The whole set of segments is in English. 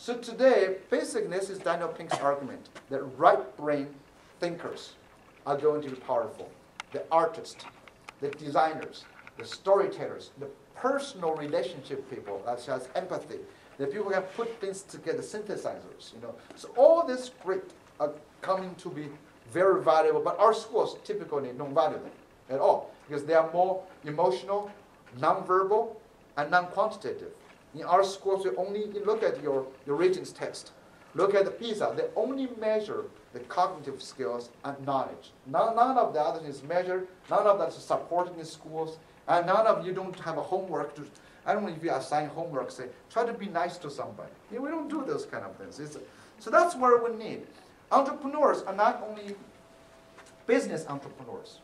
So today, basically, this is Daniel Pink's argument that right-brain thinkers are going to be powerful. The artists, the designers, the storytellers, the personal relationship people that has empathy, the people who can put things together, synthesizers, So all this great are coming to be very valuable, but our schools typically don't value them at all because they are more emotional, non-verbal, and non-quantitative. In our schools, we only look at your Regents test. Look at the PISA. They only measure the cognitive skills and knowledge. None of the others is measured. None of that is supported in schools. And none of you don't have a homework to, I don't know if you assign homework, say, try to be nice to somebody. We don't do those kind of things. So that's where we need. Entrepreneurs are not only business entrepreneurs.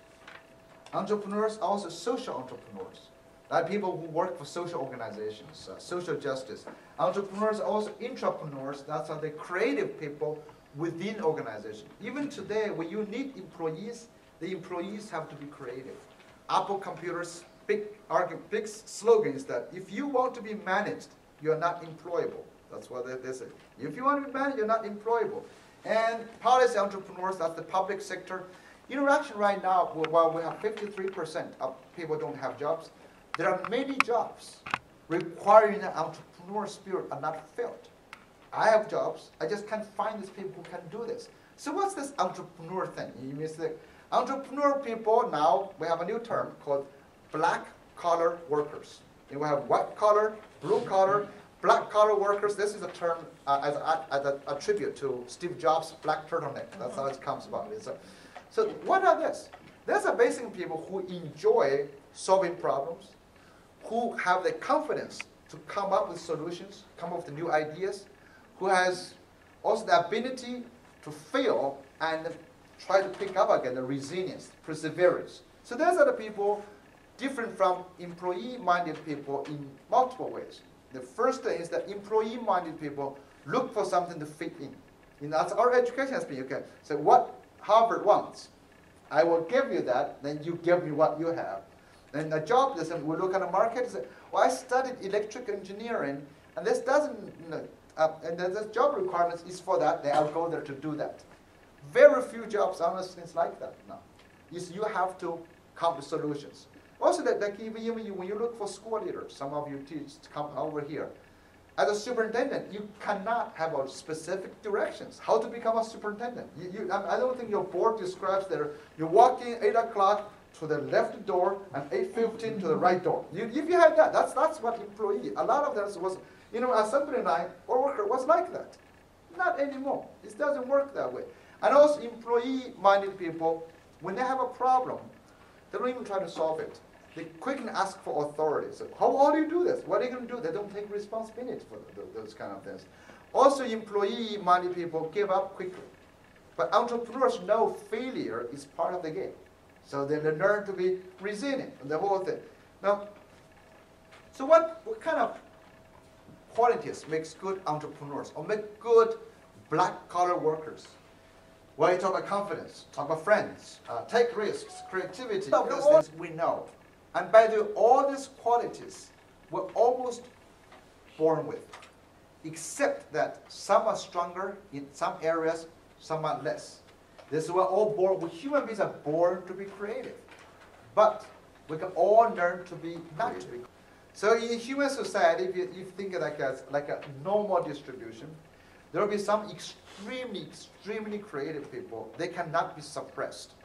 Entrepreneurs are also social entrepreneurs. Like people who work for social organizations, social justice. Entrepreneurs are also intrapreneurs. That's how the creative people within organizations. Even today, when you need employees, the employees have to be creative. Apple Computer's big slogan is that if you want to be managed, you're not employable. That's what they say. If you want to be managed, you're not employable. And policy entrepreneurs, that's the public sector. Interaction right now, while we have 53% of people don't have jobs, there are many jobs requiring an entrepreneur spirit are not filled. I have jobs, I just can't find these people who can do this. So what's this entrepreneur thing? You mean the entrepreneur people now, we have a new term called black-collar workers. We have white-collar, blue-collar, black-collar workers. This is a term as a tribute to Steve Jobs' black turtleneck. That's how it comes about. So what are this? These are basically people who enjoy solving problems, who have the confidence to come up with solutions, come up with new ideas, who has also the ability to fail and try to pick up again the resilience, perseverance. So those are the people different from employee-minded people in multiple ways. The first thing is that employee-minded people look for something to fit in. That's our education has been, okay, so what Harvard wants, I will give you that, then you give me what you have. And the job doesn't, we look at the market and say, well, I studied electrical engineering, and this doesn't, and the job requirements is for that, then I'll go there to do that. Very few jobs, honestly, it's like that now. You have to come with solutions. Also, like even when you look for school leaders, some of you teach, come over here. As a superintendent, you cannot have a specific directions. How to become a superintendent? I don't think your board describes there. You walk in 8 o'clock to the left door and 8:15 to the right door. If you had that, that's what employee. A lot of that was, assembly line or worker was like that. Not anymore. It doesn't work that way. And also employee-minded people, when they have a problem, they don't even try to solve it. They quickly ask for authority. So how do you do this? What are you going to do? They don't take responsibility for those kind of things. Also, employee-minded people give up quickly. But entrepreneurs know failure is part of the game. So they learn to be resilient and the whole thing. Now, so what kind of qualities makes good entrepreneurs or make good black-collar workers? Well, you talk about confidence, talk about friends, take risks, creativity. Those things we know. And by the way, all these qualities we're almost born with, except that some are stronger in some areas, some are less. This is we're all born. We human beings are born to be creative, but we can all learn to be not to be. So in human society, if you think of like a normal distribution, there will be some extremely creative people. They cannot be suppressed.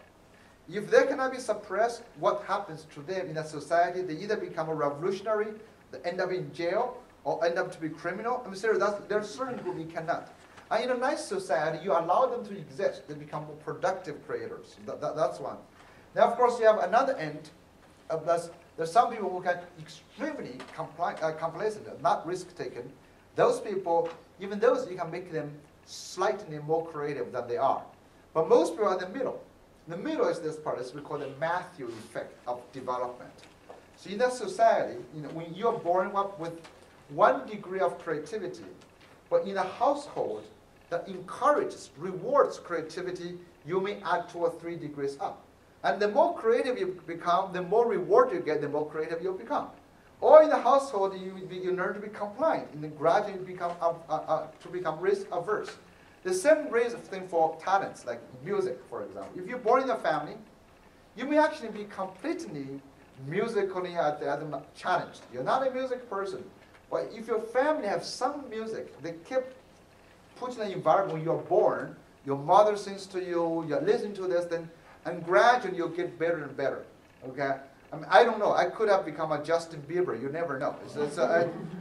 If they cannot be suppressed, what happens to them in a society? They either become a revolutionary, they end up in jail, or end up to be criminal. I'm serious. There's certain groups you cannot. And in a nice society, you allow them to exist. They become more productive creators. That's one. Now, of course, you have another end. There's some people who can extremely complacent, not risk-taking. Those people, even those, you can make them slightly more creative than they are. But most people are in the middle. The middle is this part. It's we call the Matthew effect of development. So in that society, when you're born up with 1 degree of creativity, but in a household that encourages, rewards creativity, you may add 2 or 3 degrees up. And the more creative you become, the more reward you get, the more creative you become. Or in the household, you learn to be compliant, and then gradually become risk averse. The same thing for talents, like music, for example. If you're born in a family, you may actually be completely musically challenged. You're not a music person. But if your family has some music, they keep putting an environment when you're born, your mother sings to you, you're listening to this, and gradually you'll get better and better. Okay? I mean, I don't know. I could have become a Justin Bieber. You never know.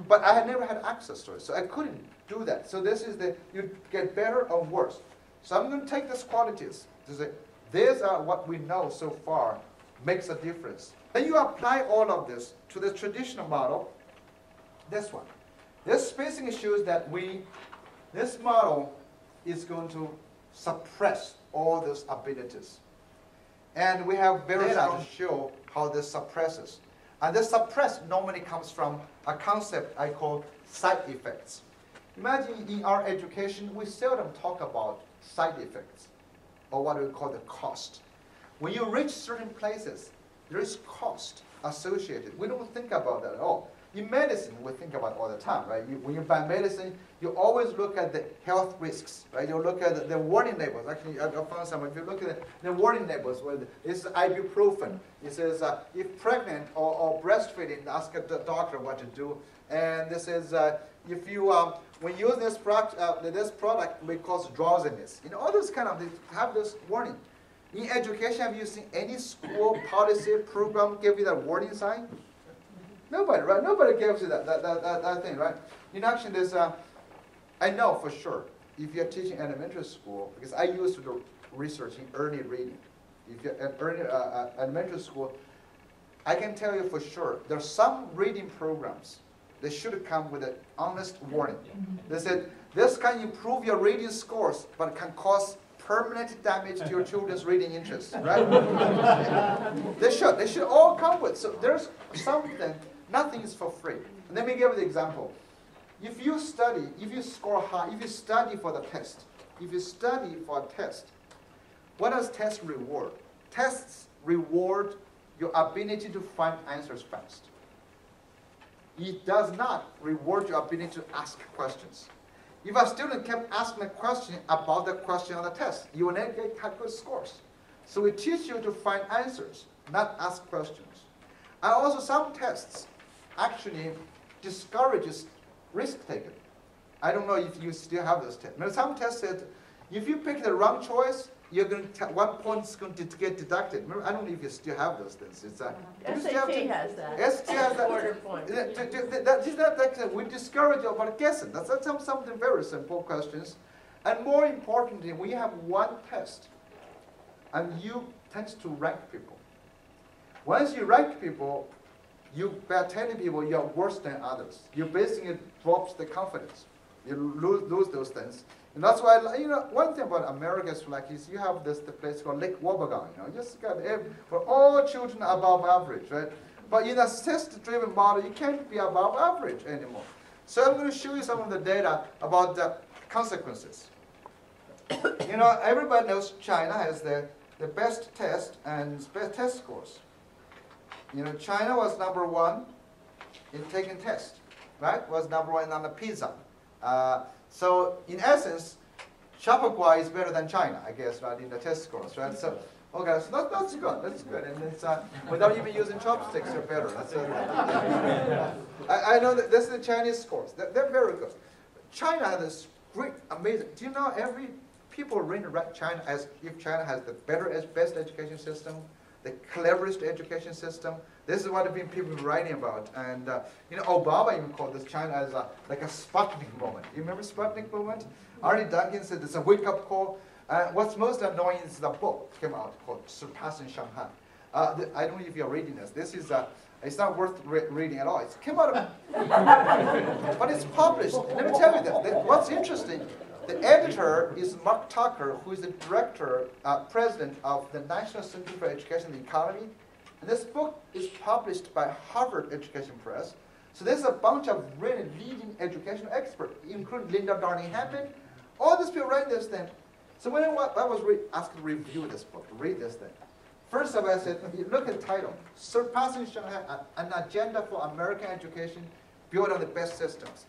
But I had never had access to it, so I couldn't do that. So this is you get better or worse. So I'm going to take these qualities to say, these are what we know so far makes a difference. Then you apply all of this to the traditional model, this one. This basically shows that this model is going to suppress all those abilities. And we have very data to show how this suppresses. And this suppress normally comes from a concept I call side effects. Imagine in our education, we seldom talk about side effects, or what we call the cost. When you reach certain places, there is cost associated. We don't think about that at all. In medicine, we think about it all the time, right? When you buy medicine, you always look at the health risks, right? You look at the warning labels. Actually, I found some. If you look at the warning labels, well, this is ibuprofen. It says if pregnant or breastfeeding, ask the doctor what to do. And this is if you when using this product may cause drowsiness. You know, all those kind of things have this warning. In education, have you seen any school policy program give you that warning sign? Nobody, right? Nobody gives you that thing, right? In action, there's I know for sure, if you're teaching elementary school, because I used to do research in early reading. If you're at early elementary school, I can tell you for sure, there's some reading programs that should come with an honest warning. They said, this can improve your reading scores, but it can cause permanent damage to your children's reading interest, right? They should all come with. So there's something, nothing is for free. And let me give you the example. If you study, if you score high, if you study for the test, what does test reward? Tests reward your ability to find answers fast. It does not reward your ability to ask questions. If a student kept asking a question about the question on the test, you will not get good scores. So we teach you to find answers, not ask questions. And also some tests actually discourages risk-taking. I don't know if you still have those tests. But some tests said, if you pick the wrong choice, you're going to 1 point is going to get deducted. Remember, I don't know if you still have those things. It's SAT has that. SAT has that. Quarter point. We discourage you about guessing. That's something very simple questions. And more importantly, when you have one test, and you tend to rank people. Once you rank people, by telling people you're worse than others. You basically drops the confidence. You lose those things. And that's why, one thing about America is you have the place called Lake Wobegon, just got for all children above average, right? But in a test-driven model, you can't be above average anymore. So I'm going to show you some of the data about the consequences. Everybody knows China has the best test and best test scores. China was #1 in taking tests, right? Was #1 on the PISA. So in essence, Chappaqua is better than China, I guess, right, in the test scores, right? So, okay, so that's good. That's good. And it's, without even using chopsticks, you're better. That's I know that this is the Chinese scores. They're very good. China has this great, amazing. Do you know people really rate China as if China has the best education system, the cleverest education system? This is what people are writing about. And, Obama even called this China as like a Sputnik moment. You remember Sputnik moment? Arnie Duncan said it's a wake-up call. What's most annoying is the book came out called Surpassing Shanghai. I don't know if you're reading this. This is, it's not worth reading at all. It came out of, but it's published. Let me tell you that what's interesting, the editor is Mark Tucker, who is the director, president of the National Center for Education and the Economy. And this book is published by Harvard Education Press. So there's a bunch of really leading educational experts, including Linda Darling-Hammond. All these people write this thing. So when I was asked to review this book, read this thing, First of all, I said, you look at the title, Surpassing Shanghai, an agenda for American education built on the best systems.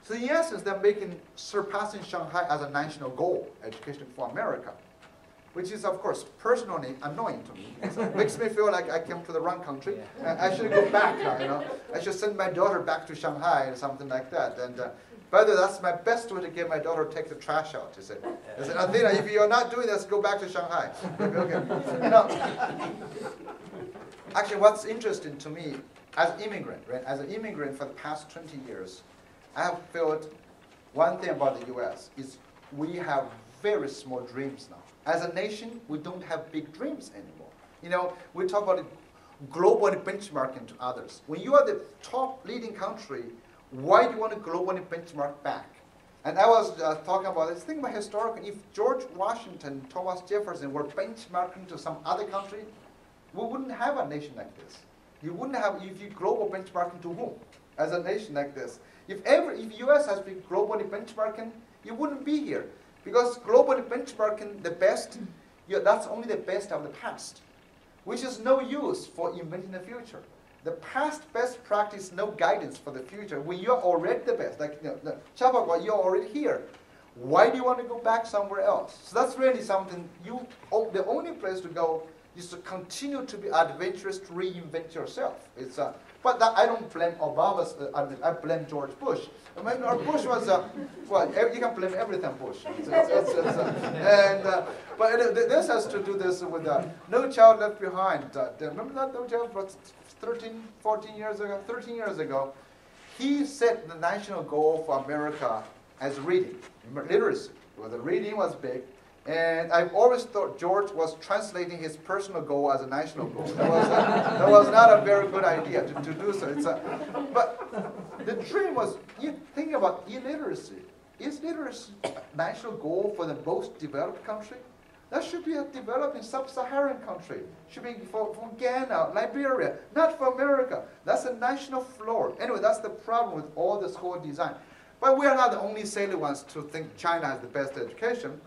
So in essence, they're making surpassing Shanghai as a national goal, education for America, which is, of course, personally annoying to me. It makes me feel like I came to the wrong country. I should go back now, you know. I should send my daughter back to Shanghai or something like that. And by the way, that's my best way to get my daughter to take the trash out. I said, Athena, if you're not doing this, go back to Shanghai. Okay. You know, actually, what's interesting to me as an immigrant, right? As an immigrant for the past 20 years, I have felt one thing about the U.S. is we have very small dreams now. As a nation, we don't have big dreams anymore. You know, we talk about globally benchmarking to others. When you are the top leading country, why do you want to globally benchmark back? And I was talking about this. Think about historically. If George Washington, Thomas Jefferson were benchmarking to some other country, we wouldn't have a nation like this. You wouldn't have, if you global benchmarking to whom? As a nation like this. If U.S. has been globally benchmarking, you wouldn't be here. Because globally benchmarking the best, that's only the best of the past, which is no use for inventing the future. The past best practice, no guidance for the future. When you're already the best, like Chappaqua, you're already here. Why do you want to go back somewhere else? So that's really something the only place to go is to continue to be adventurous, to reinvent yourself. But I don't blame Obama's, I blame George Bush. I mean, Bush was, well, you can blame everything Bush. But this has to do this with No Child Left Behind. Remember that No Child, 13 years ago? He set the national goal for America as reading, literacy. Well, the reading was big. And I've always thought George was translating his personal goal as a national goal. That was not a very good idea to do so. But the dream was, you think about illiteracy. Is literacy a national goal for the most developed country? That should be a developing sub-Saharan country. Should be for Ghana, Liberia, not for America. That's a national flaw. Anyway, that's the problem with all the school design. But we are not the only silly ones to think China has the best education.